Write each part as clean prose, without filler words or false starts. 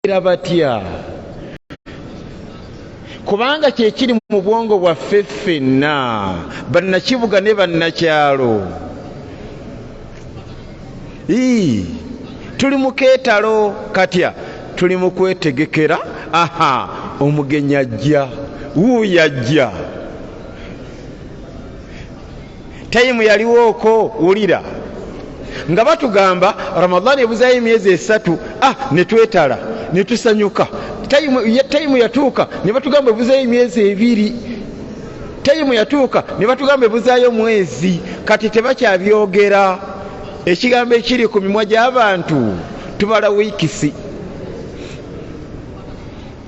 batya kubanga kyekiri mu bwongo bwaffe ffenna bannakibuga ne bannakyalo. Tuli mu keetalo katya tuli mu kwetegekera. Omugenyi ajja, wuuyo ajja. Tayimu yaliwooko wulira nga batugamba Ramadhani ebuzaayo emyezi 3 ne twetala ne tusanyuka. Tayimu yatuuka ne batugamba ebuzaayo emyezi 2. Tayimu yatuuka ne batugamba ebuzaayo mwezi. Kati tebakyabyogera. Ekigambo ekiri ku mimwa gy'abantu tubala wiikisi.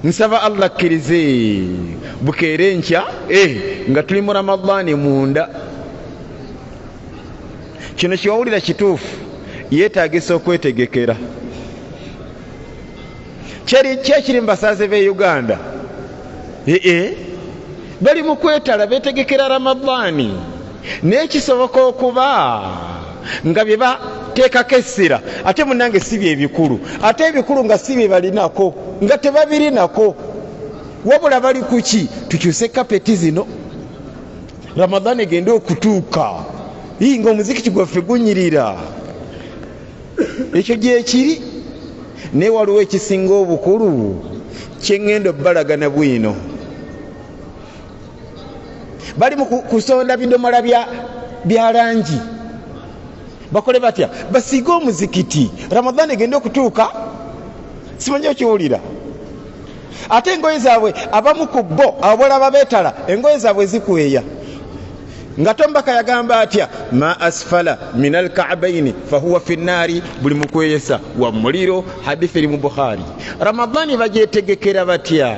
Nsaba Allah akkirize bukeere nkya nga tuli mu Ramadhani munda. Kino kiwawulira kituufu, yeetaagisa okwetegekera. Kyekiri mu basaze b'e Uganda bali mu kwetala beetegekera Ramadhani. N'ekisoboka okuba nga bye bateekako essira ate munnange si bye ebikulu, ate ebikulu nga si bye balinako, nga tebabirinako, wabula bali ku ki? Tukyuse kapeti zino Ramadhani egende okutuuka ng'omuzikiti gwaffe gunyirira. Ekyo gyekiri. Naye waliwo ekisinga obukulu kyeŋŋenda obbalagana bwino. Bali mu kusonda bidomola bya langi. Bakole batya? Basiige omuzikiti Ramadhani egende okutuuka. Simanyi okiwulira. Ate engoye zaabwe abamu ku bo abolaba beetala engoye zaabwe zikweya. Nga Tombaka yagamba atya, ma asfala min alka'baini fahuwa fi nnaari, buli mukweyesa wa muliro. Hadithi eri mu Bukhari. Ramadhani bagyetegekera batya?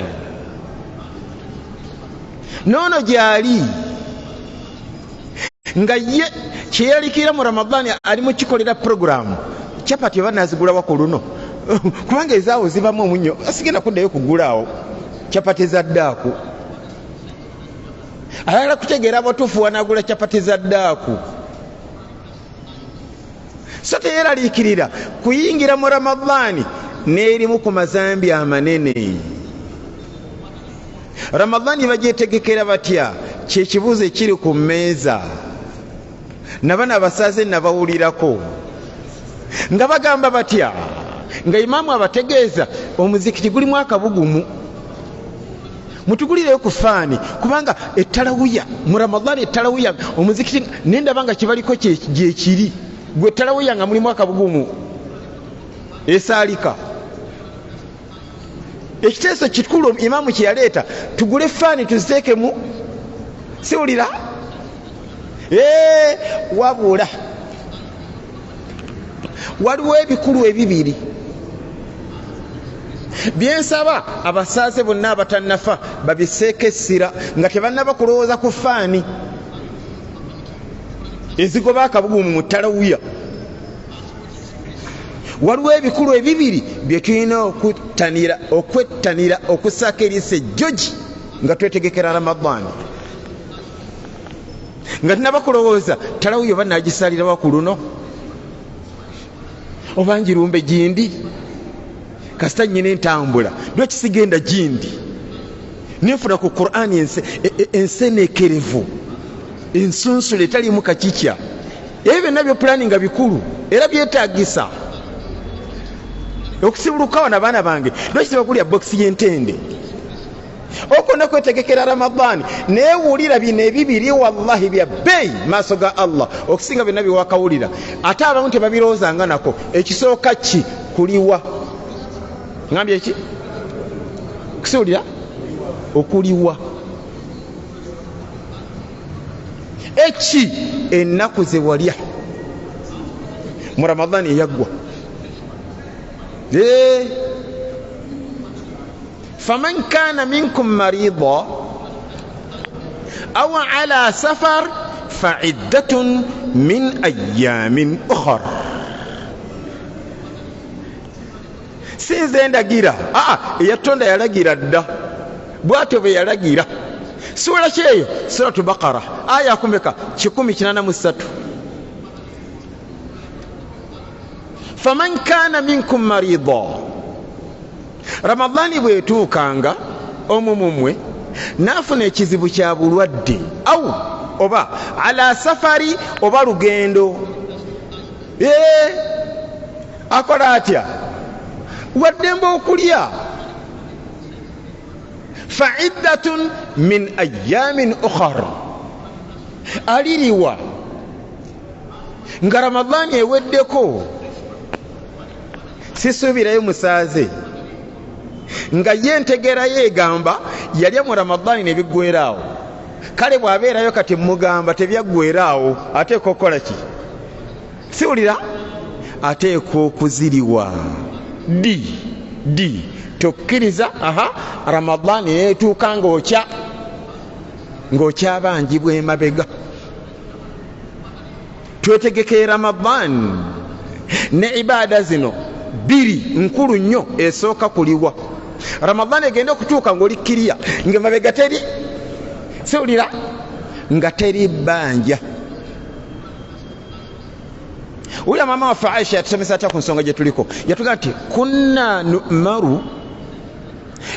Noono gyali nga ye kyeyalikira mu Ramadhani ali mu kikolera programu. Chapati banazigulawo ku luno kubanga ezaawo zibamu omunyo, asigenda kuddayo kugulaawo chapati za ddaaku. Ayagala kutegeera batuufu wanagula chapati za ddaaku. So teyeraliikirira kuyingira mu Ramadhani n'erimu ku mazambi amanene. Ramadhani bagyetegekera batya? Kyekibuuzo ekiri ku mmeeza. Nabana abasaze nabawulirako nga bagamba batya? Nga imaamu abategeeza omuzikiti gulimu akabugumu, mutugulireyo ku faani kubanga ettalawiya mu Ramadhani, ettalawiya omuzikiti nendaba nga kibaliko gyekiri. Gwe ettalawiya nga mulimu akabugumu esaalika. Ekiteeso kikulu imaamu kye yaleeta, tugule faani tuziteekemu. Siwulira? Wabula waliwo ebikulu ebibiri byensaba abasaze bonna abatannafa babiseeko essira nga tebannaba kulowooza ku faani ezigoba akabugumu mu ttalawiya. Waliwo ebikulu ebibiri bye tulina okwettanira okussaako eriisa ejjogi nga twetegekera Ramadhani. Nga tinaba kulowooza ttalawiya oba naagisalirawo ku luno oba njirumbe gindi kasita nnyina entambula lwekisigenda gindi nenfuna ku Qur'ani ensenekerevu ensunsule etalimu kakikya. Ebyo byonna byo pulani nga bikulu era byetaagisa okusibulukawo n'abaana bange. Lwekisiba kulya bokisi y'entende okonna kwetegekera Ramadhani neewulira bino ebibiri wallahi bya bbeeyi maaso ga Allah okusinga byonna byewakawulira. Ate abamu tebabirowoozanga nako. Ekisooka ki? Kuliwa. Ngambye eki? Kusiwulira? Okuliwa. Eki ennaku ze walya mu Ramadhani eyaggwa. فمن كان منكم مريضا أو على سفر فعدة من أيام أخر. Sinze ndagira eyatonda yalagira dda bwatyo bwe yalagira. Sura kyeyo Suratu Baqara aya kumeka 183. فمن كان منكم مريضا Ramadhani bwetuukanga omumumwe nafuna ekizibu kya bulwadde au oba ala safari oba lugendo akola atya waddembe okulya fa'iddatun min ayyamin ukhar aliriwa nga Ramadhani eweddeko sisuubirayo musaaze nga ye ntegera yeegamba yalya mu Ramadhani ne biggweeraawo kale bw'abeerayo kati mugamba tebyaggweeraawo ateeka okukola ki siwulira ateeka okuziriwa di tokkiriza Ramadhani neetuuka ng'okyabangibwa emabega twetegekera Ramadhani ne ibaada zino biri nkulu nnyo esooka kuliwa Ramadhani egenda okutuuka ng'olikkiriya ng'emabega teri siwulira nga teri bbanja Uya mama wa Aisha yatusomesa atya ku nsonga gye tuliko yatuga nti kunna nu'maru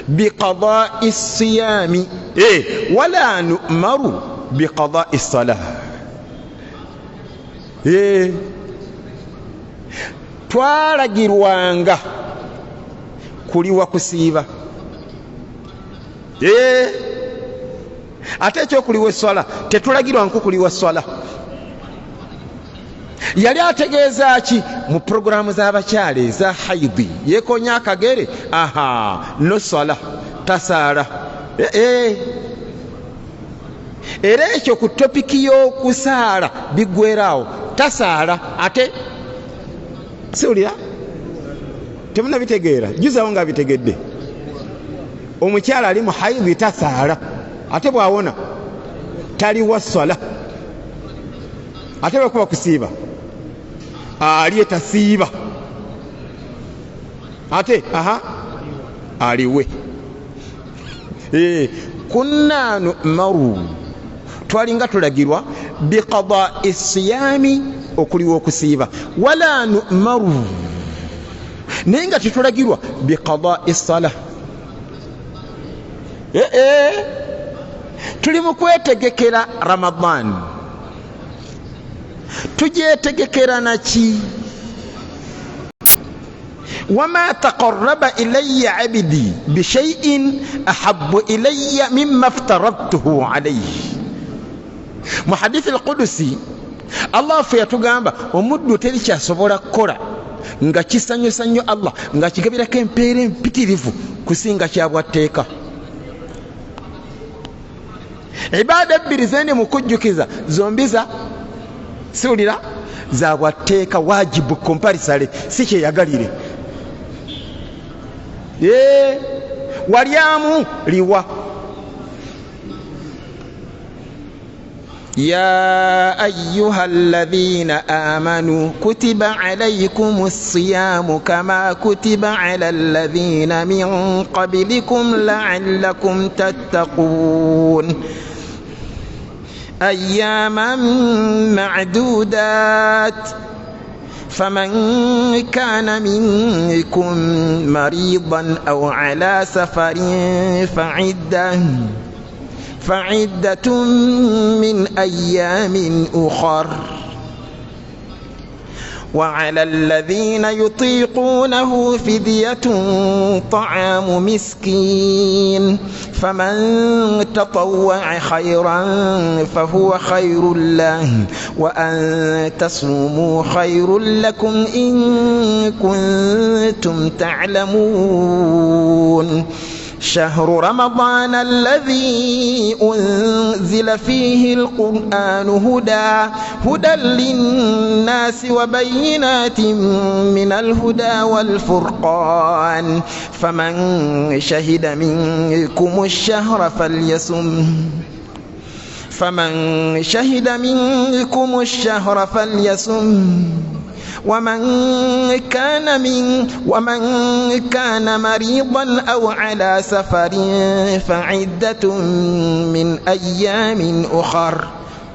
biqada'i siyami wala nu'maru biqada'i salah twalagirwanga kuliwa kusiiba ate ekyokuliwa esswala tetulagirwanku kuliwa swala yali ategeeza ki mu programu z'abakyala eza haidi yeekonya akagere no swala tasaala era ekyo ku topiki y'okusaala biggweeraawo tasaala ate siwulira temunabitegeera juzawo nga bitegedde omukyala ali mu haidi tasaala ate bwawona taliwa swala ate bwekuba kusiiba ali etasiiba ate aliwe kunna nu'maru twalinga tulagirwa biqada'i siyami okuliwa okusiiba wala nu'maru naye nga tetulagirwa biqada'i salah tuli mu kwetegekera Ramadhani tugyetegekera naki wama taqarraba ilayya abdi bishay'in ahabbu ilayya mimma aftaradtuhu alayhi mu hadithi al-qudusi Allah yatugamba omuddu teri kyasobola kukola nga kisanyusa nnyo Allah nga kigabirako empeera empitirivu kusinga kyabwatteeka ibaada ebbiri zende mu kujjukiza zombiza siwulira zabwatteeka wajibu komparisale si kyeyagalire walyamu liwa يا أيها الذين آمنوا كتب عليكم الصيام كما كتب على الذين من قبلكم لعلكم تتقون أياما معدودات فمن كان منكم مريضا أو على سفر فعدة من أيام أخر وعلى الذين يطيقونه فدية طعام مسكين فمن تطوع خيرا فهو خير له وأن تصوموا خير لكم إن كنتم تعلمون شهر رمضان الذي أنزل فيه القرآن هدى للناس وبينات من الهدى والفرقان فمن شهد منكم الشهر فليصم ومن كان مريضا أو على سفر فعدة من أيام أخر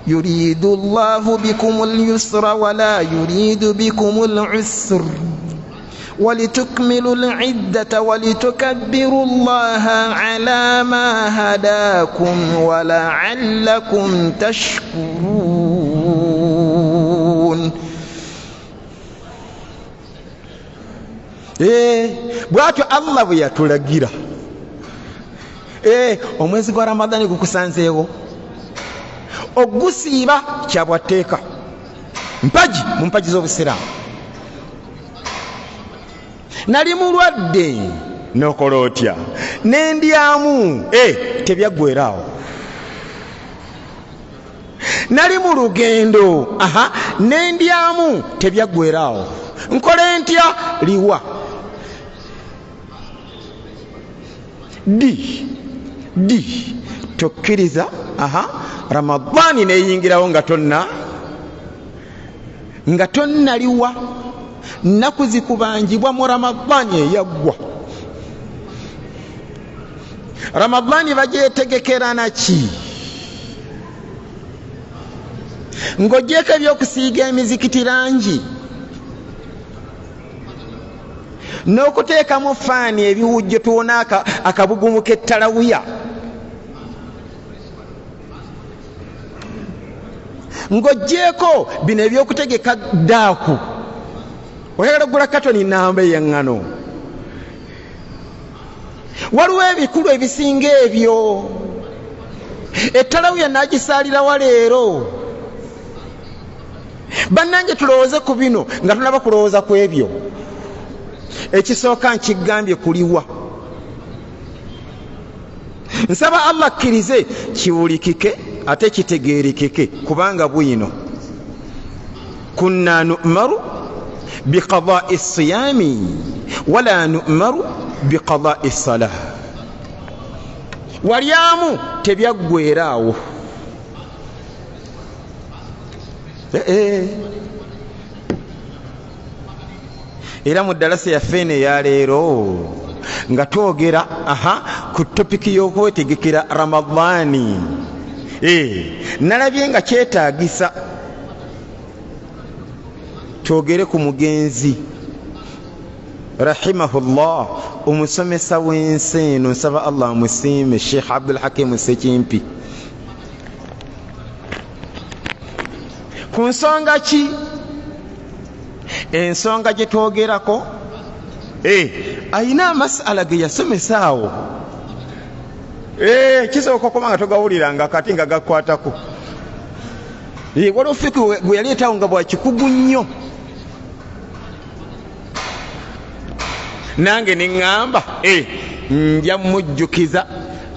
يريد الله بكم اليسر ولا يريد بكم العسر ولتكملوا العدة ولتكبروا الله على ما هداكم ولعلكم تشكرون. bwatyo Allah bwe yatulagira omwezi gwa Ramadani gukusanzeewo ogusiiba kyabwateeka mpaji mu mpaji z'obusiraamu. Nali mulwadde nokola otya nendyamu tebyaggweeraawo. Nali mu lugendo nendyamu tebyaggweeraawo. Nkole ntya liwa di tokkiriza Ramadani neyingirawo nga tonnaliwa. Nnaku zikubanjibwa mu Ramadani eyaggwa. Ramadani bagyetegekera naki? Ng'ogyeko ebyokusiiga emizikiti langi n'okuteekamu faani ebiwujjo tuwona akabugumu k'ettalawiya. Ng'ogyeko bino ebyokutegeka daaku. Oyagala okugula katoni namba ey'eŋŋano. Waliwo ebikulu ebisinga ebyo. Ettalawiya naagisaalirawa leero. Bannange tulowooze ku bino nga tunaba kulowooza ku ebyo. Ekisooka nkigambye kuliwa. Nsaba Allah akkirize kiwulikike ate kitegeerekeke kubanga bwino kunna nu'maru biqadaa'i siyaami wala nu'maru biqadaa'i salah. Walyamu tebyaggweeraawo. Era mu ddalasa yaffe eno eya leero nga twogera ku topiki y'okwetegekera Ramadani. Nalabye nga kyetaagisa twogere ku mugenzi rahimahullah omusomesa w'ensi eno. Nsaba Allah amusiime Sheikh Abdul Hakim Sekimpi. Ku nsonga ki? Ensonga gye twogerako ayina amasala ge yasomesa awo. Kisooka okuba nga togawuliranga kati nga gakwatako. Waliwo fiki gwe yaleetawo nga bwakikugu nnyo. Nange ne ŋŋamba nja mujjukiza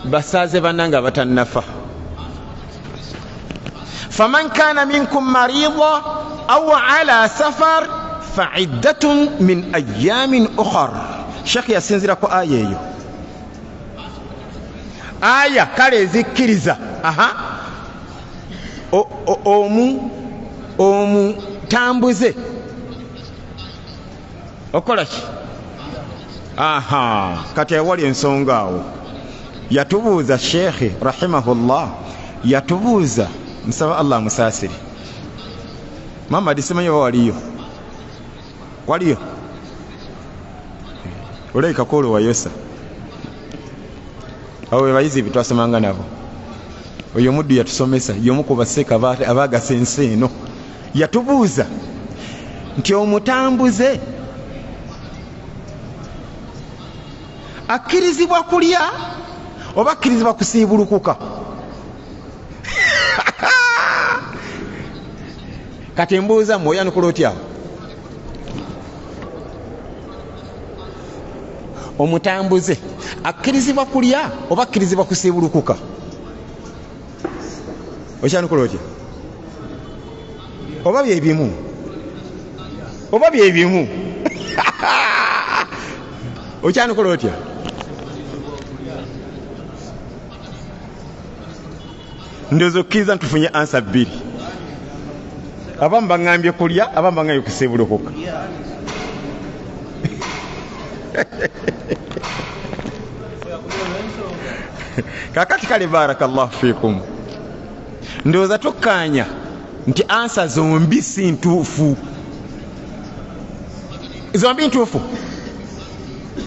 basaaze bannange abatannafa. Faman kaana minkum mariida aw ala safar fa'iddatun min ayyamin ukhar. Sheikh yasinzira ku aya eyo. Aya kale zikkiriza omutambuze okola ki? Kati awali ensonga awo yatubuuza Sheikh rahimahullah, yatubuuza. Nsaba Allah musaasiri. Muhammad simanyi oba waliyo oleka kolo wayosa awo bayizi bitwasomanga nabo. Oyo muddu yatusomesa y'omu ku basseeka abaagasa ensi eno. Yatubuuza nti omutambuze akkirizibwa kulya oba akkirizibwa kusiibulukuka? Kati mbuuza mmwe oyanukula otya? Omutambuze akkirizibwa kulya oba akkirizibwa kusiibulukuka? Okyanukula otya? Oba bye bimu? Okyanukula otya? Ndowooza okkiriza ntufunye ansa bbiri. Abamu baŋŋambye kulya, abamu baŋŋambye kusiibulukuka. Kakati kale barakallahu fiikum. Ndowooza tokkaanya nti ansa zombi si ntuufu. zombi ntuufu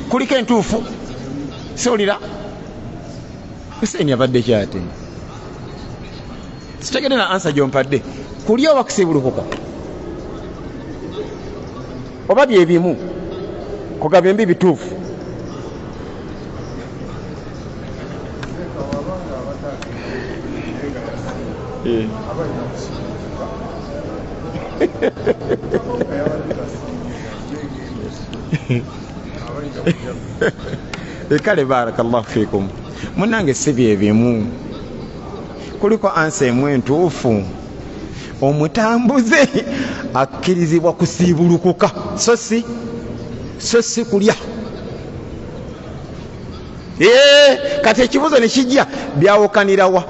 kuliko entuufu siwulira Hussein abadde kyate sitegedde na ansa gyompadde kulya oba kusiibulukuka oba byebimu kugaba embi bituufu kale barakallahu fikum munange si byebimu kuliko ansa emu entuufu omutambuze akkirizibwa kusiibulukuka so si kulya kati ekibuzo ne kijja byawukanirawa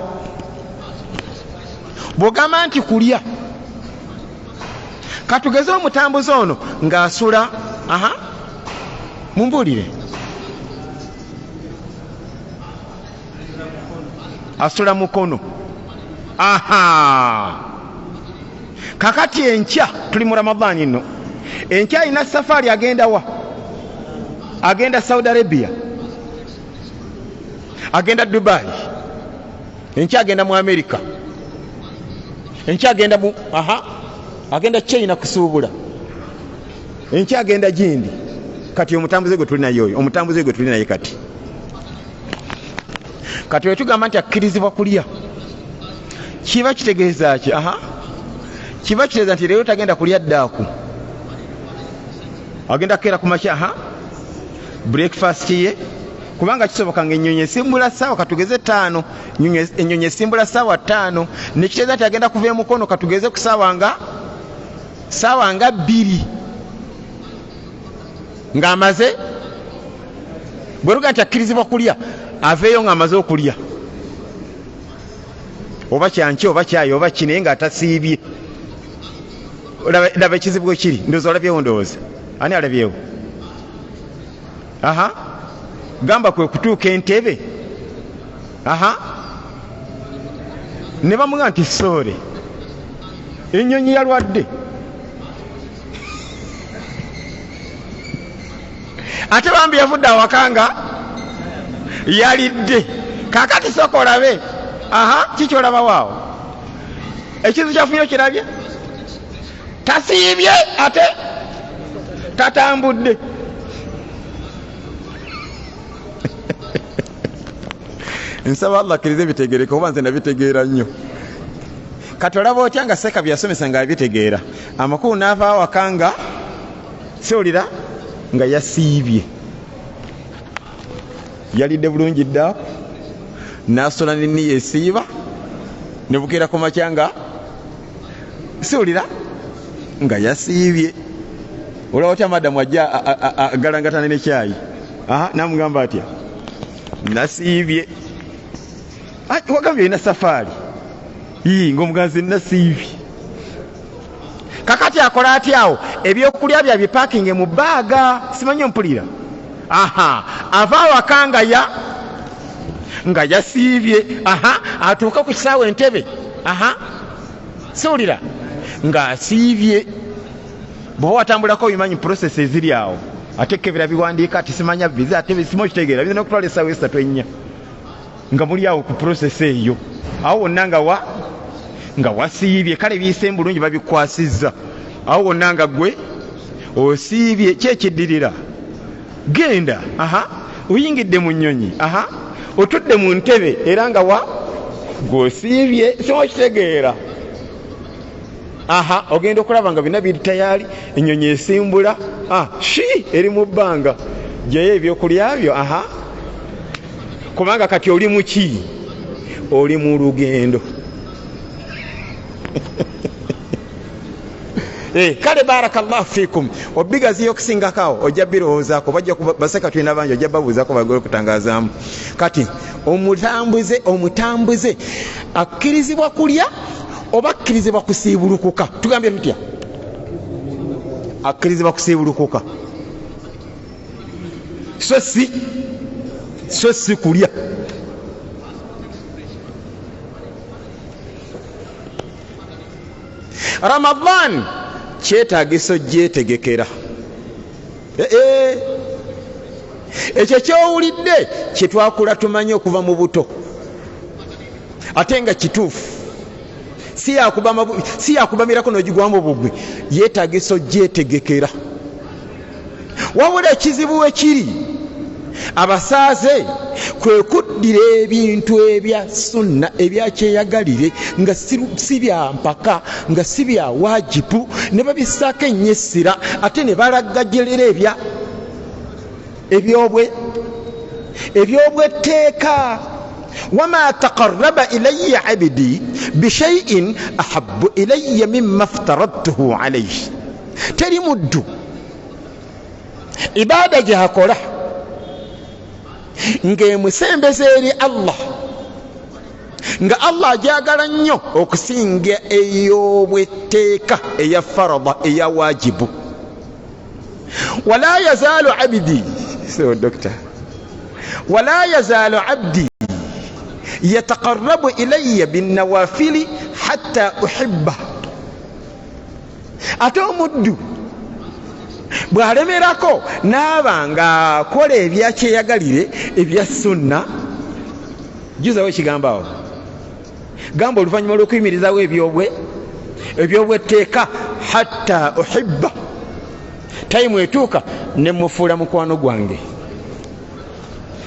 bw'ogamba nti kulya katugeze omutambuze ono ng'asula mumbuulire asula mukono kakati enkya tuli mu Ramadhaani nno enkya alina safari agenda wa agenda Saudi Arabia agenda Dubai enkya agenda mu America enkya agenda mu agenda China kusuubula enkya agenda gindi kati omutambuze gwe tuli naye oyo omutambuze gwe tuli naye kati wetugamba nti akkirizibwa kulya kiba kitegeeza ki kiba kitegeeza nti leero tagenda kulya ddaaku agenda kukeera ku makya breakfast ye kubanga kisoboka nga ennyonyi esimbula ssaawa katugeze 5 ennyonyi esimbula ssaawa 5 nekitegeeza nti agenda kuva emukono katugeze ku ssaawa nga 2 ng'amaze bwe ruga nti akkirizibwa kulya aveeyo ng'amaze okulya oba kyanki oba kyayi oba kinaye ng'atasiibye laba ekizibu bwe kiri ndowooza olabyewo ndowooza ani alabyewo gamba kwe kutuuka entebe ne bamuga nti soore ennyonyi yalwadde ate bambi yavudde awakanga yalidde kakati sooka olabe kikyolaba waawo ekizu kyafunye kirabye tasiibye ate tatambudde nsaba Allah akkirize bitegereke oba nze nabitegeera nnyo kati olaba otya nga Seka byasomesa nga abitegeera amakulu n'ava awakanga siwulira nga yasiibye yalidde bulungi dda n'asula n'enniya esiiba ne bukeera ku makya nga siwulira nga yasiibye olaba otya madamu ajja agalangatana ne kyayi namugamba atya nasiibye wagambye olina safaari ng'omuganzi nasiibye kakati akola atyawo ebyokulya bya bipaakinge mu bbaaga simanyi ompulira ava awaka nga yasiibye atuuka ku kisaawa entebe siwulira ng'asiibye bw'oba watambulako bimanyi process eziri awo ate kebera biwandiika ati simanya viza ate bisimo kitegeera bizina okutwala essaawa 3 nga muli awo ku process eyo awo wonna nga wasiibye kale biyise bulungi babikwasizza awo wonna nga gwe osiibye kyekiddirira genda oyingidde mu nnyonyi otudde mu ntebe era nga gwosiibye simo kitegeera ogenda okulaba nga bina biri tayali ennyonyi esimbula eri mu bbanga gyeyo ebyokulya byo kubanga kati oli muki oli mu lugendo kale barakallahu fikum obigaziyo okusingakawo ojja birowoozaako bajja baseka tulina bangi ojja babuuzaako bagole okutangazaamu kati omutambuze akkirizibwa kulya oba akkirizibwa kusiibulukuka tugambye tutya akkirizibwa kusiibulukuka so si kulya Ramadhan kyetaagisa gyetegekera ekyo kyowulidde kyetwakula tumanye okuva mu buto ate nga kituufu si yakubamirako n'ogigwamu bugwe yeetagisa ogyetegekera wabula ekizibu we kiri abasaaze kwe kuddira ebintu ebya sunna ebyakyeyagalire nga si bya mpaka nga si bya wajibu ne babissaako ennyessira ate ne balaggajelera ebyobwetteeka wama taqarraba ilayya abdi bishaiin ahabbu ilayya mimma aftaradtuhu alayhi teri muddu ibaada gyakola ng'emusembeza eri Allah nga Allah agyagala nnyo okusinga ey'obwetteeka eya farada eya wajibu wala yazaalu abdi wala yazaalu abdi yataqarrabu ilayya binnawafili hatta uhibba ate omuddu bw'alemerako n'aba ng'akola ebyakyeyagalire ebya sunna juzawo ekigambo awo gamba oluvannyuma lw'okuyimirizawo ebyobwetteeka hatta uhibba tayimu etuuka ne mufuula mukwano gwange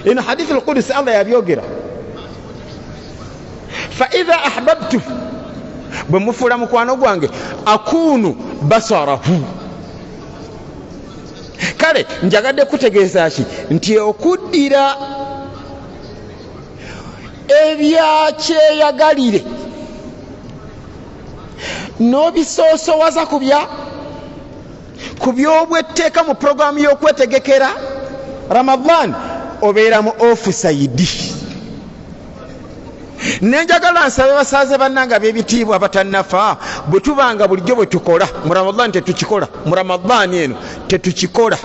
ino hadithi al-Qudsi Allah yabyogera fa idha ahbabtu bwe mufuula mukwano gwange akunu basarahu kale njagadde kutegeeza ki nti okuddira ebyakyeyagalire n'obisoosowaza ku byobwetteeka mu puroguramu y'okwetegekera Ramadan obeera mu offside. Nenjagala nsabe basaaze bannanga b'ebitiibwa abatannafa bwe tubanga bulijjo bwe tukola mu Ramadan tetukikola mu Ramadan eno tetukikola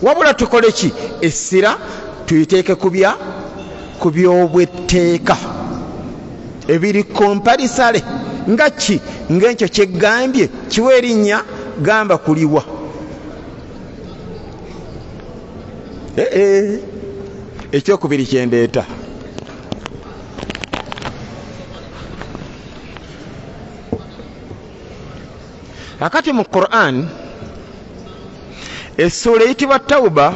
wabula tukole ki essira tuyiteeke ku byobwetteeka ebiri komparisale nga ki ng'ekyo kyeggambye kiwa erinnya gamba kuliwa ekyokubiri kyendeeta akati mu Quran essula eyitibwa Tawba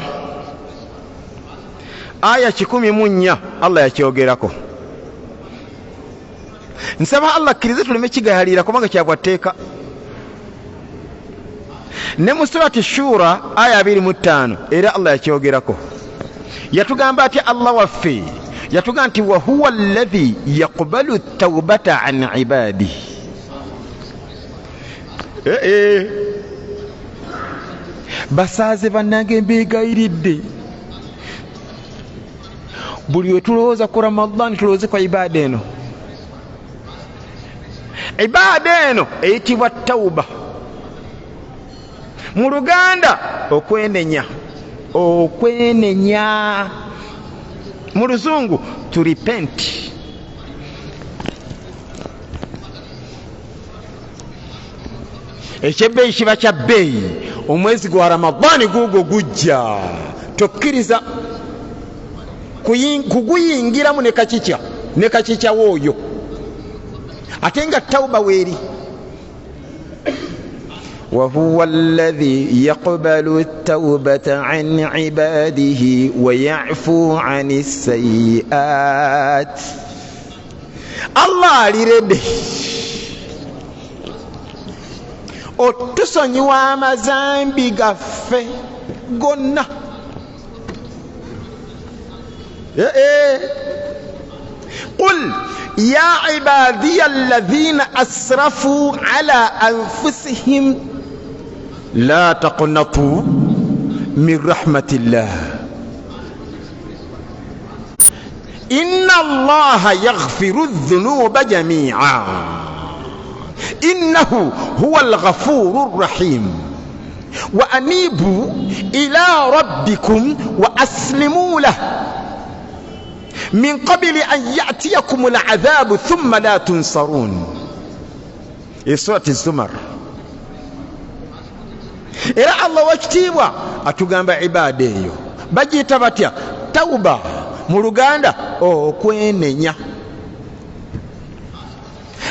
aya 14 Allah yakyogerako. Nsaba Allah akkirize tuleme kigayalira kubanga kyabwatteeka. Ne mu surati Shura aya 25 era Allah yakyogerako. Yatugamba ati Allah waffe yatugamba nti wa huwa alladhi yaqbalu at-tawbata an ibadihi. Basaaze bannange mbeegayiridde buli we tulowooza ku Ramadan tulowooze kwa ibaada eno. Ibaada eno eyitibwa Tawba mu Luganda okwenenya mu Luzungu to repent. Ekyebbeeyi kiba kya bbeeyi omwezi gwa Ramadani guugwo gujja tokkiriza kuguyingiramu ne kakikya wooyo ate nga Tawba weeri وهو الذي يقبل التوبة عن عباده ويعفو عن السيئات. الله لرده otusonyiwa amazambi gaffe gonna. قل يا عبادي الذين أسرفوا على أنفسهم لا تقنطوا من رحمة الله إن الله يغفر الذنوب جميعا إنه هو الغفور الرحيم وأنيبوا إلى ربكم وأسلموا له من قبل أن يأتيكم العذاب ثم لا تنصرون. سورة الزمر. era Allah wakitiibwa atugamba ibaada eyo bagiyita batya? Tauba, mu Luganda okwenenya.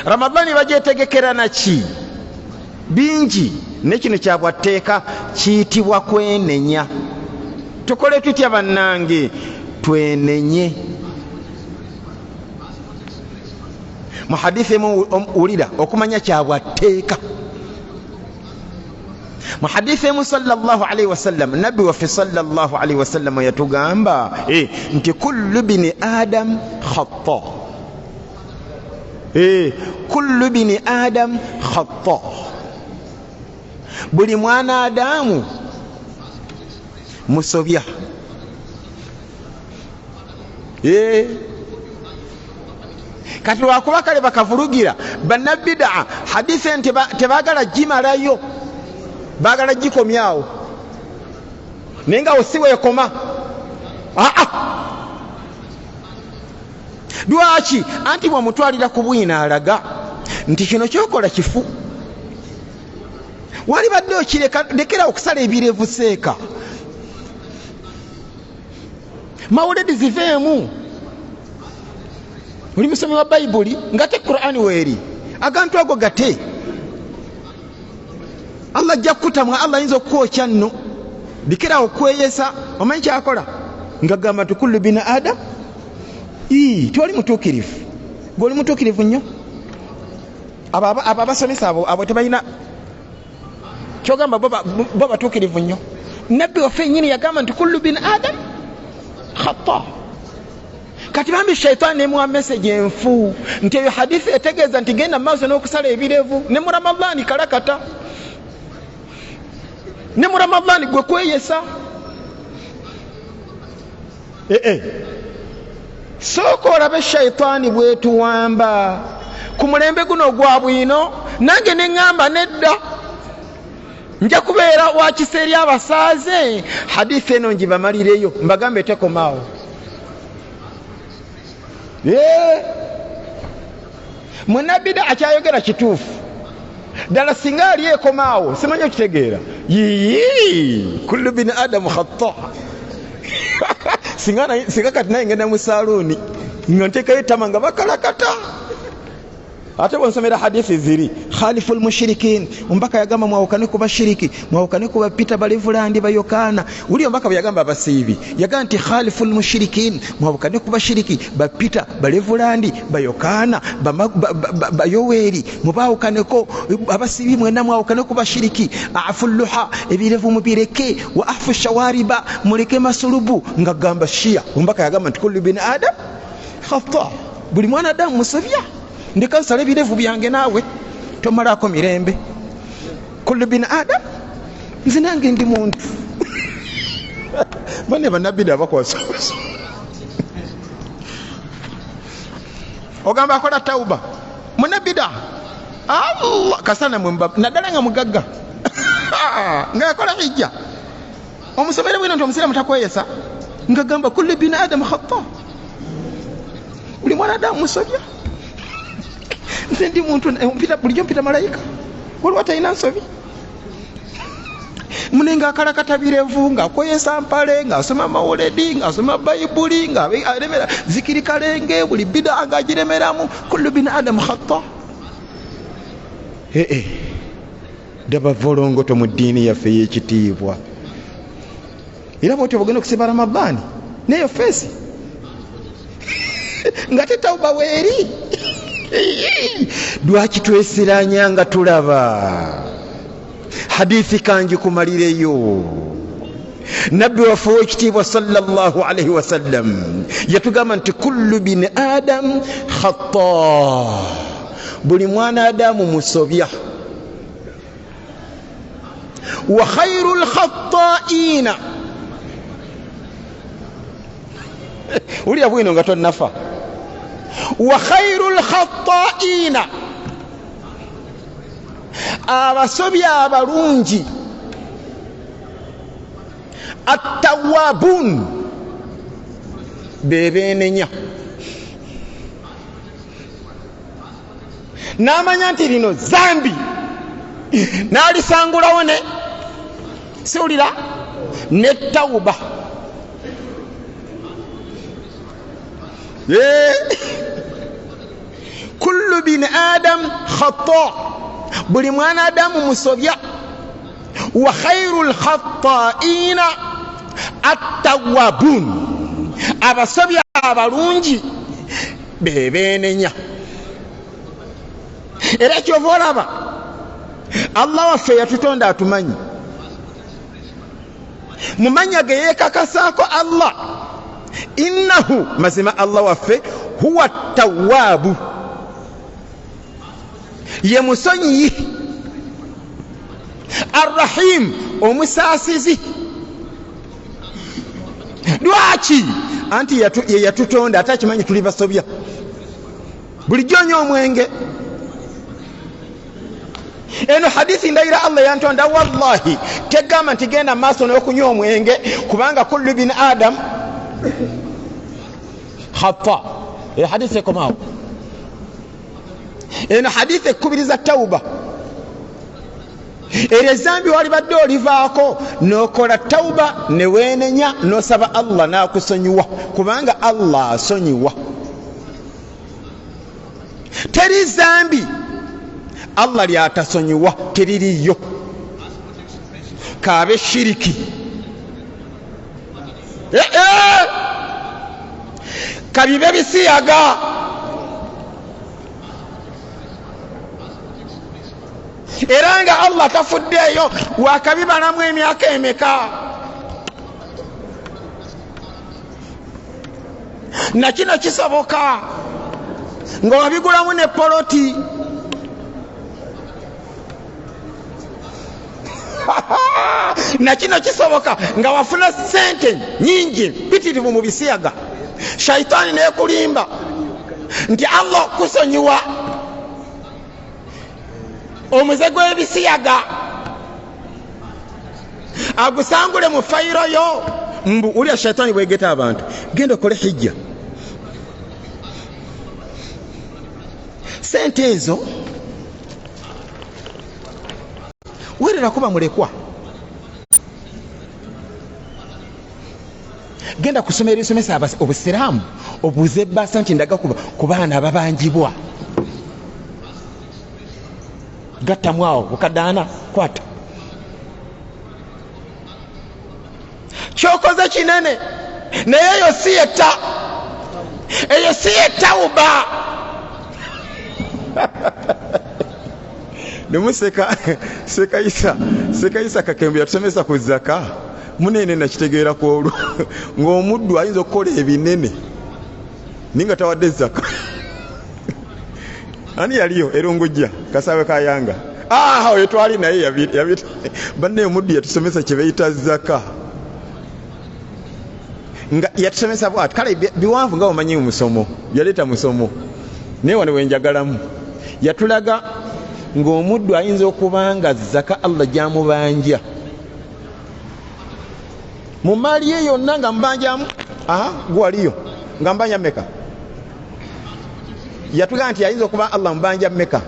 Ramadani bagyetegekera naki? Bingi, ne kino kyabwatteeka kiyitibwa kwenenya. Tukole tutya bannange? Twenenye. Mu hadithi emu ulira okumanya kyabwatteeka. Mu hadithi emu sallallahu alaihi wasallam, nabbi waffe sallallahu alaihi wasallam yatugamba nti kullu bini adam khata. Kullu bini adam khata. Buli mwana Adamu musobya. Kati lwakuba kale bakavulugira bannabbidaa hadithi nti tebagala gimalayo, bagala gikomyawo naye nga osiweekoma. Lwaki? Anti bw'omutwalira ku bwina alaga nti kino kyokola kifu. Wali badde okireka, lekera okusala ebirevu seeka. Mawuledi ziveemu. Oli musomi wa Bayibuli ngate Qur'ani weeri, agantu ago gate. Allah ajja kukutamwa, Allah ayinza okukwokya nno. Lekera okweyesa. Omanyi kyakola? Ngagamba nti kullu bina adam. Tiwali mutuukirivu. Gw'oli mutuukirivu nnyo. Abo abasomesa abo tebalina kyogamba, bo batuukirivu nnyo. Nabbi waffe nnyini yagamba nti kullu bin adam khata. Kati bambi shaitaani emuwa message enfu nti eyo hadithi etegeeza nti genda maaso n'okusala ebirevu. Ne mu Ramadani kalakata, ne mu Ramadani gwe kweyesa. Sooka olabe shaitaani bwetuwamba ku mulembe guno gwa bwino. Nange ne ŋŋamba nedda nja kubeera wa kiseeri abasaaze. Hadithi eno njibamalireyo mbagambe tekomaawo. Munnabbidaa akyayogera kituufu. Ddala singa ali ekomaawo simanyi okitegeera. Kullu bin adamu khata. Singa kati naye ngenda mu saluuni nga nteekayo ettama nga bakalakata. Ate bw'onsomera hadithi ziri khaliful mushrikin, ombaka yagamba mwawukane ku bashiriki, mwawukane ku bapita balevulandi bayokaana. Uli ombaka bwe yagamba abasiibi yagamba nti khaliful mushrikin, mwawukane ku bashiriki, bapita balevulandi bayokaana, bayoweeri mubaawukaneko. Abasiibi mwenna mwawukane ku bashiriki. Afu luha, ebirevu mubireke. Wa afu shawariba, muleke masulubu. Nga gamba shia, ombaka yagamba nti kullu bin adam khata. Buli mwana Adamu musobya. Ndeka nsala ebirevu byange naawe tomalako mirembe. Kullu bin adam, nze nange ndi muntu. Bane bannabbidaa bakwasa. Ogamba akola tauba munnabbidaa. Allah kasana mwemba naddala nga mugagga ng'akola hijja. Omusomere bwino nti omusiraamu takweyesa. Ngagamba kullu bin adam khata. Buli mwana Adamu musobya. Nze ndi muntu bulijjo mpita malayika. Waliwo talina nsobi. Mune ng'akalakata birevu, ng'akweyesa mpale, ng'asoma mawuledi, ng'asoma Bayibuli, ng'alemera zikiri kalenge, buli bidaa ng'agiremeramu. Kullu bin adamu khata. Daba volongoto mu ddiini yaffe y'ekitiibwa. Era bw'otyo bw'ogenda okusiba Ramadani n'eyo feesi nga tetawuba weeri. Lwaki twesiranya nga tulaba? Hadithi kangi kumalireyo. Nabbi waffe w'ekitiibwa sallallahu alaihi wasallam yatugamba nti kullu bin adam khata. Buli mwana Adamu musobya. Wa khairul khata'ina, ulya bwino nga tonnafa. Wa khairul khata'ina, abasobya abalungi. At-tawwabun, bebenenya. N'amanya nti lino zambi n'alisangulawo siwulira ne tawuba. kullu bin adam khata, buli mwana adamu musobya. wa khairul khata'ina at-tawwabun, abasobya abalungi bebenenya. Era kyova olaba Allah waffe yatutonda atumanyi, mumanya ge yekakasaako Allah, innahu, mazima Allah waffe huwa tawwabu, ye musonyi, arrahim, omusaasizi. Lwaki? Anti ye yatutonda ate akimanyi tuli basobya. Bulijjo nnyo omwenge. Eno hadithi ndayira Allah yantonda, wallahi tegamba nti genda maaso n'okunywa omwenge, kubanga kullu bin adam khata. Hadithi ekomawo. Eno hadithi ekkubiriza tawuba. Era ezambi wali badde olivaako n'okola tawuba ne weenenya n'osaba Allah n'akusonyiwa, kubanga Allah asonyiwa. Teri zambi Allah lyatasonyiwa, teririyo. Kaabe shiriki, kabibe bisiyaga, era nga Allah tafuddeeyo wakabibalamu emyaka emeka. Na kino kisoboka nga wabigulamu ne poloti. Na kino kisoboka nga wafuna sente nyingi pitirivu mu bisiyaga. Shaitani nekulimba nti Allah kusonyiwa omuze gw'ebisiyaga, agusangule mu fayiro yo. Mbu ulya shaitani bwegeta abantu, genda okole hijja. Sente ezo werera kuba mulekwa, genda kusoma ebisomesa obusiraamu, obuuze ebbasa nti ndaga ku baana ababanjibwa. Gattamu awo bukadaana kwata. Kyokoze kinene, naye eyo si yetta, eyo si yettawuba. Nemuseka Sekaisa Kakembe yatusomesa ku zaka munene nakitegeera ku olwo ng'omuddu ayinza okukola ebinene ninga tawadde zaka. Ani yaliyo erungujja Kasaawe Kayanga? Oyo twali naye yabita banne omuddu yatusomesa kye bayita zaka, nga yatusomesa bwati kale biwanvu nga omanyi musomo, yaleeta musomo naye wano wenjagalamu. Yatulaga ng'omuddu ayinza okubanga zaka Allah gyamubanja mu maali ye yonna nga mbanjamu. Gwaliyo nga mbanja meka? Yatugamba nti ayinza okuba Allah mbanja meka?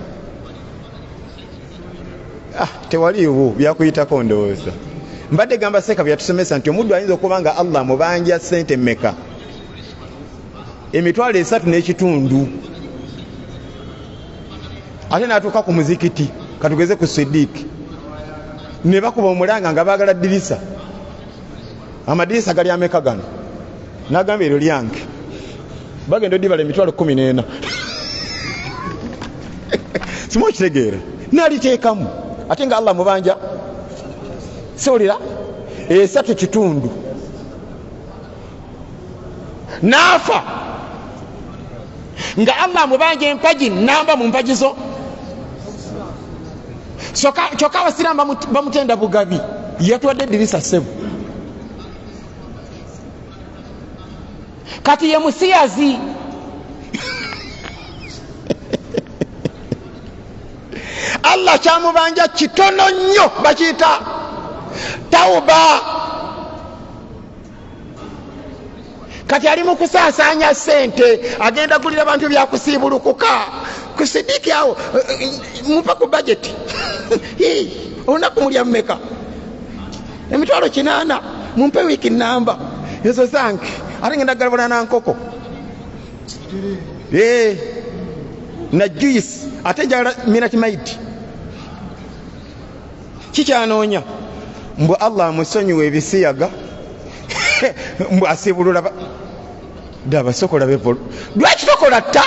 Tewaliwo byakuyitako ndowooza. Mbadde gamba Seka byatusomesa nti omuddu ayinza okuba nga Allah mubanja sente meka? 3.5. Ate n'atuuka ku muzikiti, katugeze ku Siddiiki, ne bakuba omulanga nga baagala ddirisa. Amadirisa gali ameka gano? N'agamba eryo lyange. Bagenda oddibala 14,000. Simu okitegeera? N'aliteekamu. Ate nga Allah mubanja siwulira 3.5. N'afa nga Allah mubanja empagi namba mu mpagi zo. Kyokka abasiraamu bamutenda bugabi, yatuwadde eddirisa ssebo. Kati ye musiyazi. Allah kyamubanja kitono nnyo, bakiyita tawuba. Kati ali mu kusaasaanya sente, agenda gulira abantu byakusiibulukuka. Ku Siddiiki awo mupa ku budget. Olunaku mulya mmeka? emitwalo 8 mumpe wiiki namba ezo zange ate ngenda galabana na nkoko na juice ate njala Minute Maid kikyanoonya mbu Allah musonyiwe ebisiyaga mbu asibulula daba sokola bevolo lwaki tokola ta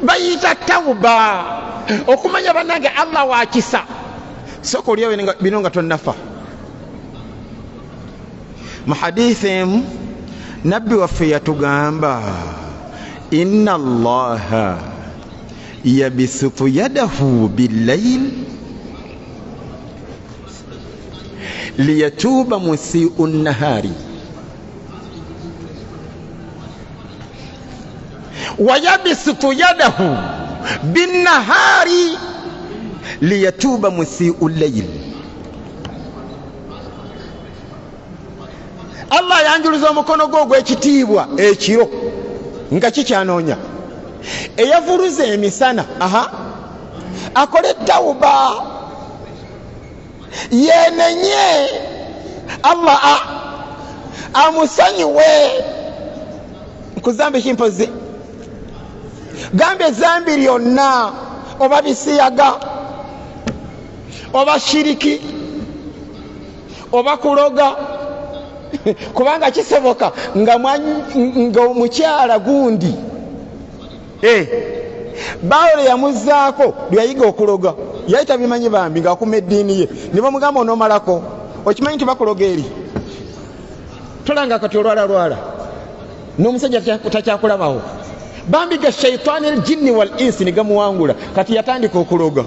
bayita tawuba okumanya banange Allah wakisa soko lyawe bino nga tonnafa mu hadithi nabbi waffe yatugamba inna Allaha yabisutu yadahu billayl liyatuba musii'u nnahari ويبسط يده بالنهار ليتوب مسيء الليل الله yanjuluza omukono gwo gw'ekitiibwa ekiro nga kikyanoonya eyavuluza emisana akole tawuba yenenye Allah amusonyiwe nkuzambe kimpozi gambe zambi lyonna oba bisiyaga oba shiriki oba kuloga kubanga kisoboka nga omukyala gundi bawole yamuzaako lyayiga okuloga yayita bimanyi bambi ng'akuma eddiini ye ne bamugamba onoomalako okimanyi nti bakuloga eri tolanga kati olwala n'omusajja takyakulabawo bambi ga shaitani aljinni wal insi nigamuwangula kati yatandika okuloga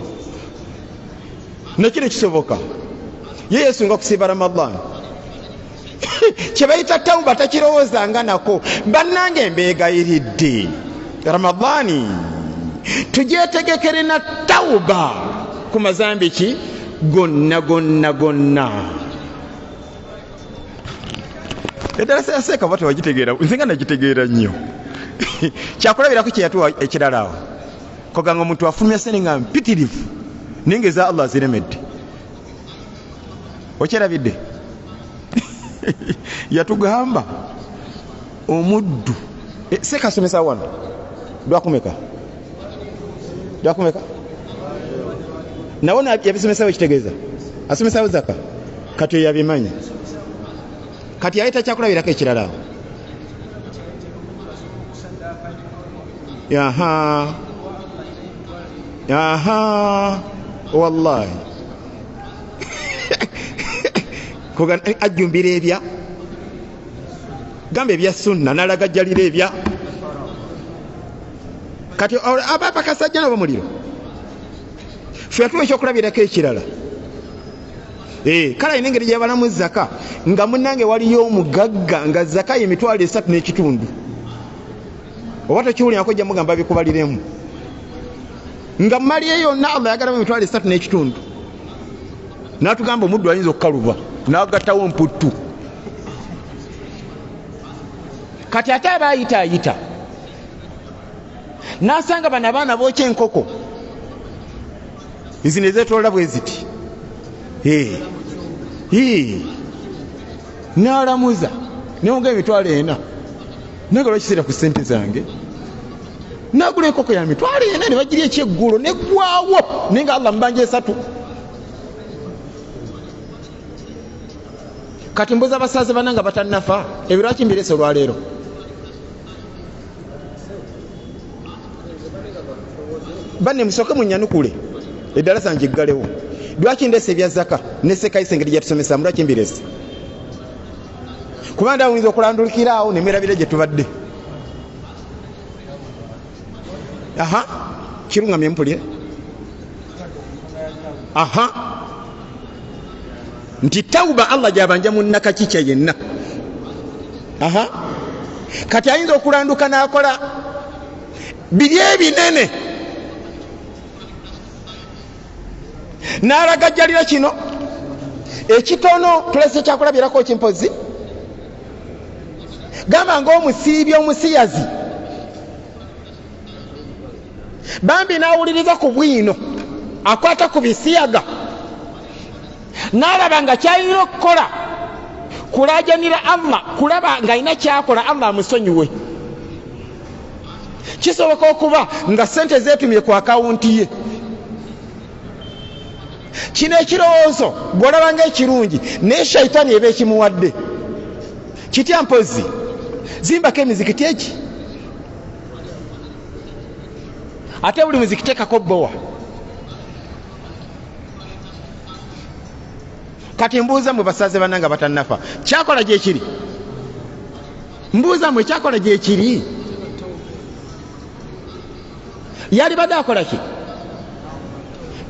nekiri kisoboka ye Yesu nga kusiba Ramadan kyebayita tawuba takirowoozanga nako bannange mbeegayiridde Ramadani tujetegekere na tawuba ku mazambi ki gonna edala seeka bate wagitegeera nze nga nagitegeera nnyo kyakulabirako kyeyatuwa ekirala awo koganga omuntu afulumya sente nga mpitirivu naye ngeza Allah ziremedde okyerabidde yatugamba omuddu seeka asomesa wano lwakumeka nawo yabisomesawo ekitegeeza asomesawo zaka kati yabimanya kati ayita kyakulabirako ekirala awo wallahi ajjumbira ebya gamba ebya sunna nalagajjalira ebya kati ababa kasajja nabo muliro ffe yatuwa ekyokulabirako ekirala kale ayina engeri gyebalamu zaka nga munnange waliyo omugagga nga zaka ye 3.5 oba tokiwulirako jja mugamba bikubaliremu nga mmali eyo yonna Allah yagalamu 3.5 n'atugamba omuddu ayinza okukaluba n'agattawo mputtu kati ate abaayitaayita n'asanga bano abaana bookya enkoko ezi ne zeetoola bwe ziti n'alamuza newonga 4,000 naga lwakisera ku ssente zange nagula enkoko ya 4,000 ne bagirya ekyeggulo neggwawo naye nga Allah mbanja 3 kati mbuza abasaze bananga batannafa ebirwaki mbirese olwaleero banne musooke munyanukule eddala zange eggalewo lwaki ndese ebya zaka nesekaisa engeri gyatusomesa lwaki mbirese kubanga ndawuliza okulandulikiraawo nemerabire gye tubadde kirungamye mpulire nti tawuba Allah gyabanja munnakakikya yenna kati ayinza okulanduka n'akola biri ebinene n'alagajjalira kino ekitono tulese kyakulabirako kimpozi gamba ng'omusiibi omusiyazi bambi n'awuliriza ku bwino akwata ku bisiyaga n'alaba nga kyalina okukola kulaajanira Allah, kulaba ng'alina kyakola Allah amusonyiwe. Kisoboka okuba nga ssente zeetumye ku akawunti ye. Kino ekirowoozo bw'olaba ng'ekirungi naye shayitaani eba ekimuwadde. Kitya mpozi zimbako emizikiti egi, ate buli muzikiti ekako bbowa. Kati mbuuza mwe basaze bannanga batannafa, kyakola gye kiri? Mbuuza mwe kyakola gye kiri? Yali badde akola ki?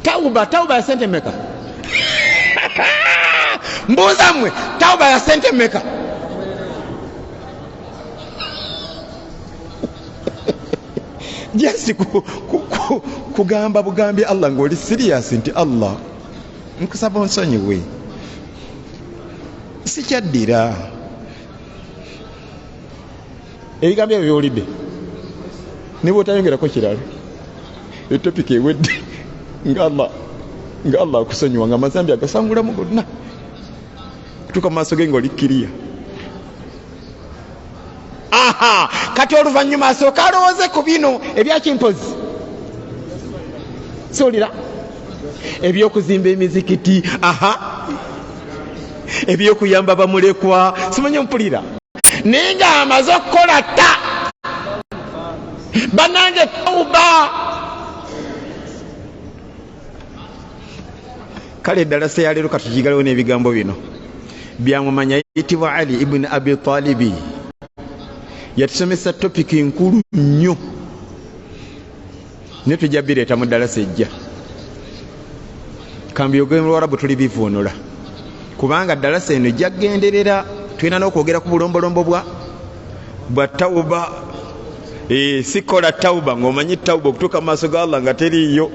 Tauba ya sente mmeka? Mbuuza mwe tauba ya sente mmeka? Jesi kugamba bugambi Allah ng'oli serious nti Allah nkusaba onsonyiwe, sikyaddira. Ebigambo ebyo by'olidde ne bw'otayongerako kirala, etopika ewedde nga Allah akusonyiwa nga amazambi agasangulamu gonna kutuuka mu maaso ge ng'oli kiriya. Aha, kati oluvannyuma asooka alowooze ku bino ebyakimpozi. Siwulira ebyokuzimba emizikiti, ebyokuyamba bamulekwa, simanyi mpulira. Naye nga amaze okukola ta bannange tauba. Kale eddala seyaleero katugigalewo n'ebigambo bino byamumanya. Yitibwa Ali ibn Abi Talibi, yatusomesa topiki nkulu nnyo, ne tujja bireeta mu ddala sejja. Kambi ogemu Lwarabu tuli bivuunula, kubanga ddala eno ejja kugenderera. Tulina n'okwogera ku bulombolombo bwa tauba. Sikola tauba ng'omanyi tauba okutuuka mu maaso ga Allah nga teriiyo.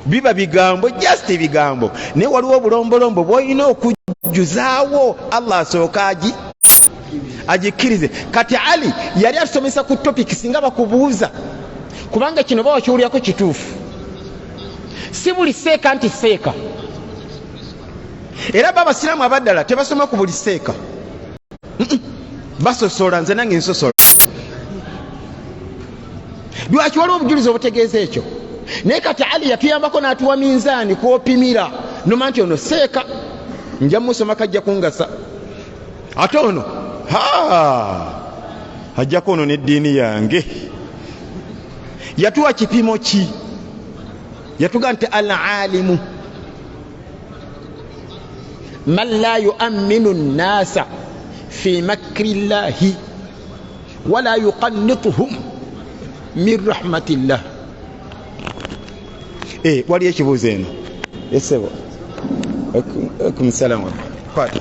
Biba bigambo, just bigambo, naye waliwo obulombolombo bw'olina okujjuzaawo Allah asooka agikkirize. Kati Ali yali atusomesa ku topiki singa bakubuuza, kubanga kino bawa kiwulyako kituufu. Si buli seeka nti seeka, era babasiraamu abaddala tebasoma ku buli seeka. Basosola, nze nange nsosola. Lwaki waliwo obujulizi obutegeeza ekyo. Naye kati Ali yatuyambako n'atuwa minzaani kwopimira, noma nti ono seeka nja musoma kajja kungasa, ate ono ajjako ono n'eddiini yange. Yatuwa kipimo ki? Yatuga nti al-alimu man la yu'minu nnasa fi makri llahi wala yuqannituhum min rahmatillah. Waliyo ekibuuzo eno esebo akumusalamu kwata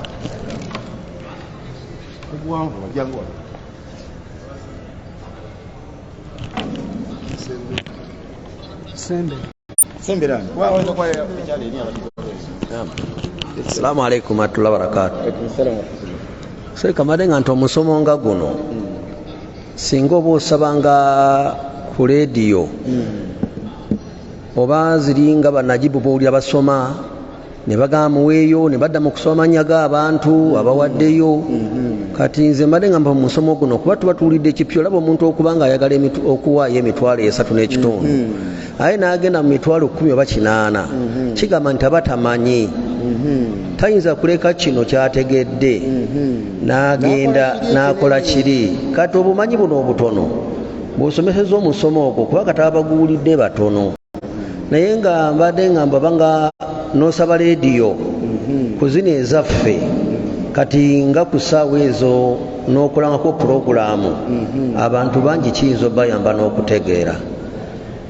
obuwanvu jangu semberani waweza kwa chale ni abadi. Assalamu alaikum warahmatullahi wabarakatuh. So kamadenga nto musomo nga guno singa oba osabanga ku radio oba ziringa banajibu bowulira basoma ne bagamuweeyo ne badda mu kusoma nyaga abantu abawaddeyo. Kati nze mbadde ngamba musomo guno kuba tuba tuwulidde ekipyo, laba omuntu okubanga ayagala okuwaayo emitwalo 3 n'ekitundu aye n'agenda mu mitwalo 10 oba 8, kigamba nti aba tamanyi, tayinza kuleka kino kyategedde n'agenda n'akola kiri. Kati obumanyi buno obutono bw'osomeseza omusomo ogwo kuba kati abaguwulidde batono, naye nga mbadde ngamba banga n'osaba leediyo ku zino ezaffe kati nga ku ssaawa ezo n'okolangako purogulaamu abantu bangi kiyinza obayamba n'okutegeera.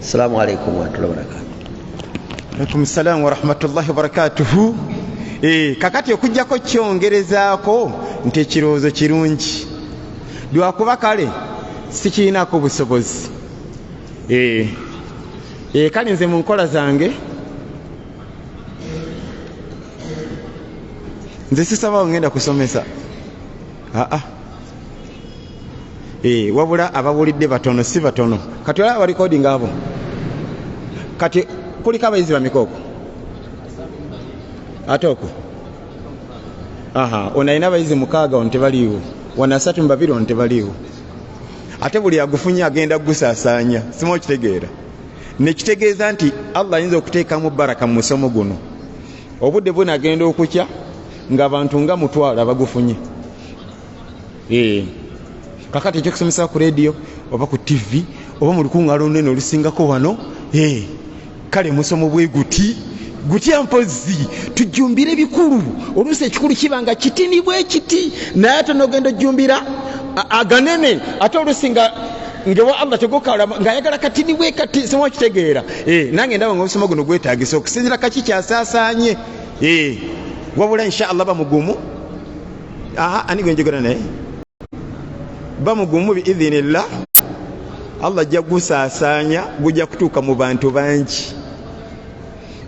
Assalamu alaikum warahmatullahi wabarakatuh. Alaikum salaam warahmatullahi wabarakatuhu. Kakati okujjako kyongerezaako nti ekirowoozo kirungi, lwakuba kale sikirinako busobozi. Kale nze mu nkola zange nze sisaba ngenda kusomesa, wabula abawulidde batono, si batono. Kati olaba recording abo, kati kuliko abayizi bamikooko atoko onalina abayizi 6 ono tebaliiwo, wano 32 ono tebaliiwo, ate buli agufunye agenda gusaasaanya. Simu okitegeera, nekitegeeza nti Allah ayinza okuteekamu baraka mu musomo guno. Obudde bwona agenda okukya ng'abantu nga mutwala bagufunye. Kakati ekyokusomesa ku radio oba ku TV oba mu lukungaalo lunene olusingako wano, kale musomo bwe gutya mpozi tujumbire bikulu. Oluusi ekikulu kibanga kitini bwe kiti, naye ate n'ogenda ojjumbira aganene, ate oluusi ngewa Allah tegokala ng'ayagala katini bwe kati. Simu okitegeera, nange ndaba ng'omusomo guno gwetaagisa okusinzira kaki kyasaasaanye. Wabula inshallah bamugumu, ani gwe njogera naye bamugumu biidhinillah, Allah ajja gusaasaanya, gujja kutuuka mu bantu bangi.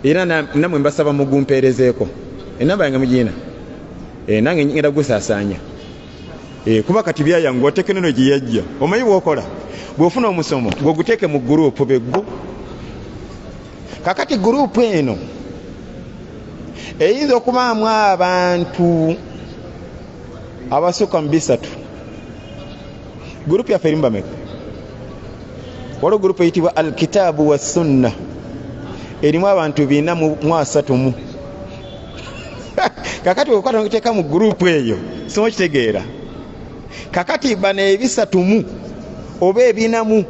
Era namwe mbasaba mugumpeerezeeko enamba yange mugiina, nange ngenda gusaasaanya, kuba kati byayanguwa tekinologi yajja. Omanyi bw'okola bw'ofuna omusomo gw'oguteeke mu gurupu beggo. Kakati gurupu eno eyinza okubaamu abantu abasukka mu 3. Gurupu yaffe erimu bameka? Waliwo gurupu eyitibwa Alkitaabu wa Sunna, erimu abantu 430. Kakati wekwata nokuteeka mu gurupu eyo, simu okitegeera. Kakati bano 3 oba 4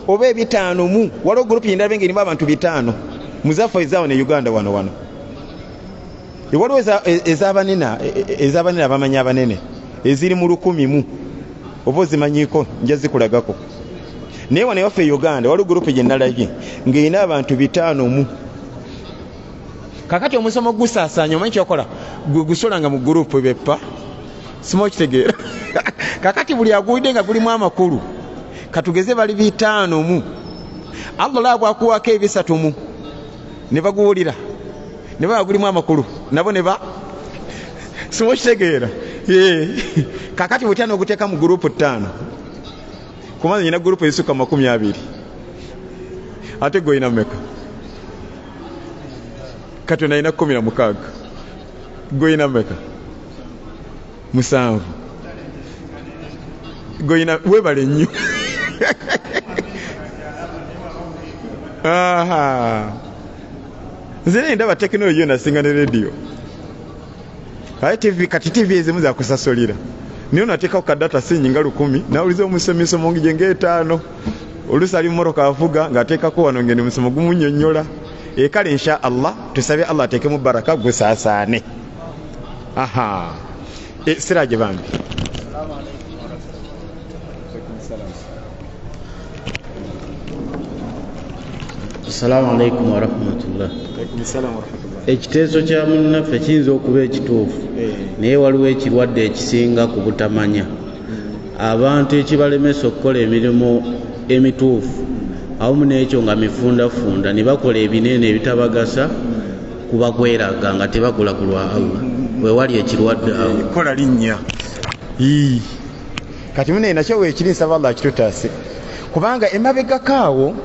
oba 5, waliwo gurupu yendala ng'erimu abantu 5 muzaffe ezaawo ne Uganda wano. Waliwo ez'abanene abamanyi abanene eziri mu 100 oba ozimanyiko nja zikulagako. Naye wano ewaffe Uganda waliwo gurupu gye nalabye ng'erina abantu 5. Kakati omusomo gusaasaanya, omanyi kyokola gusolanga mu gurupu beppa. Simu okitegeera. Kakati buli aguwidde nga gulimu amakulu, katugeze bali 5. Allah bwakuwako 3 ne baguwulira ne baba gulimu amakulu nabo ne ba. Simu okitegeera. Kakati butya n'oguteeka mu gurupu 5, kumanyi nyina gurupu ezisukka 20. Ate gwe oyina mmeka? Kati onalina 16. Gwe oyina mmeka? 7. Gwe oyina webale nnyo. Nze ndaba tekinologi yo nasinga ne radio. TV kati TV ezimu zakusasulira. Niyo nateekako kadata sinyinga 10 nawuliza omusomisomo ngije ng'etaano. Oluusi ali mmoroka avuga ng'ateekako wano ngende musomo gumunnyonnyola. Kale insha Allah tusabye Allah ateekemu baraka gusaasaane. Siraje bambi. Assalamu alaikum wa rahmatullah. Ekiteeso kya munnaffe kiyinza okuba ekituufu, naye waliwo ekirwadde ekisinga ku butamanya. Abantu ekibalemesa okukola emirimu emituufu awamu n'ekyo nga mifundafunda ne bakola ebinene ebitabagasa kuba kweraga nga tebakula ku lwa Allah. Wewali ekirwadde awo kola linnya. Kati mune nakyo weekiri nsaba Allah akitutaase, kubanga emabegakaawo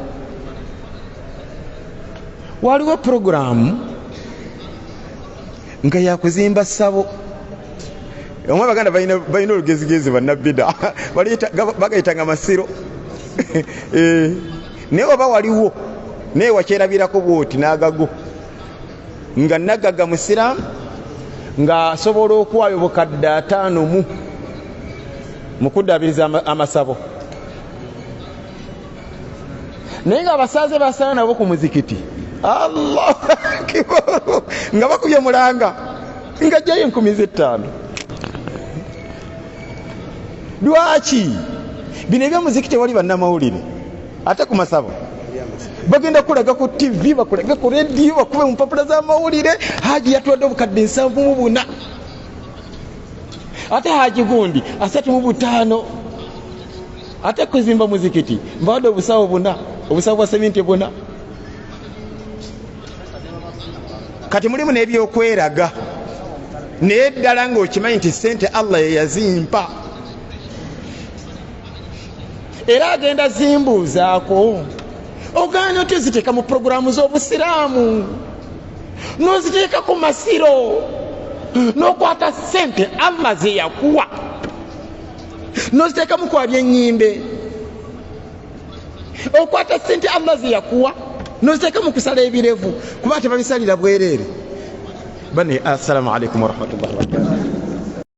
waliwo programu nga yakuzimba ssabo. Omwe Abaganda balina olugezigezi bannabida bagayitanga masiro. Naye oba waliwo naye wakyerabirako bwoti n'agago nga nagaga musiraamu ng'asobola okuwaayo bukadde 5 mu kuddaabiriza amasabo, naye ng'abasaaze basala nabo ku muzikiti. Allah akbar, nga bakubye mulanga nga jjayo 5,000. Lwaki bino ebyomuzikiti wali bannamawulire ate ku masabo bagenda kulaga ku TV, bakulaga ku radio, bakube mu mpapula z'amawulire Haji yatwadde obukadde 7 ate Haji gundi 35. Ate kuzimba muzikiti mbadde obusawo bwa sementi 4. Kati mulimu n'ebyokweraga naye ddala ng'okimanyi nti ssente Allah ye yazimpa era agenda zimbuuzaako. Ogaana otyo ziteeka mu puroguramu z'obusiraamu. noziteeka ku masiro n'okwata ssente Allah ze yakuwa noziteeka mu kwabya ennyimbe okwata ssente Allah ze yakuwa noziteeka mu kusala ebirevu kuba tebabisalira bwereere bane. Assalamu alaikum warahmatullahi wabarakatuh.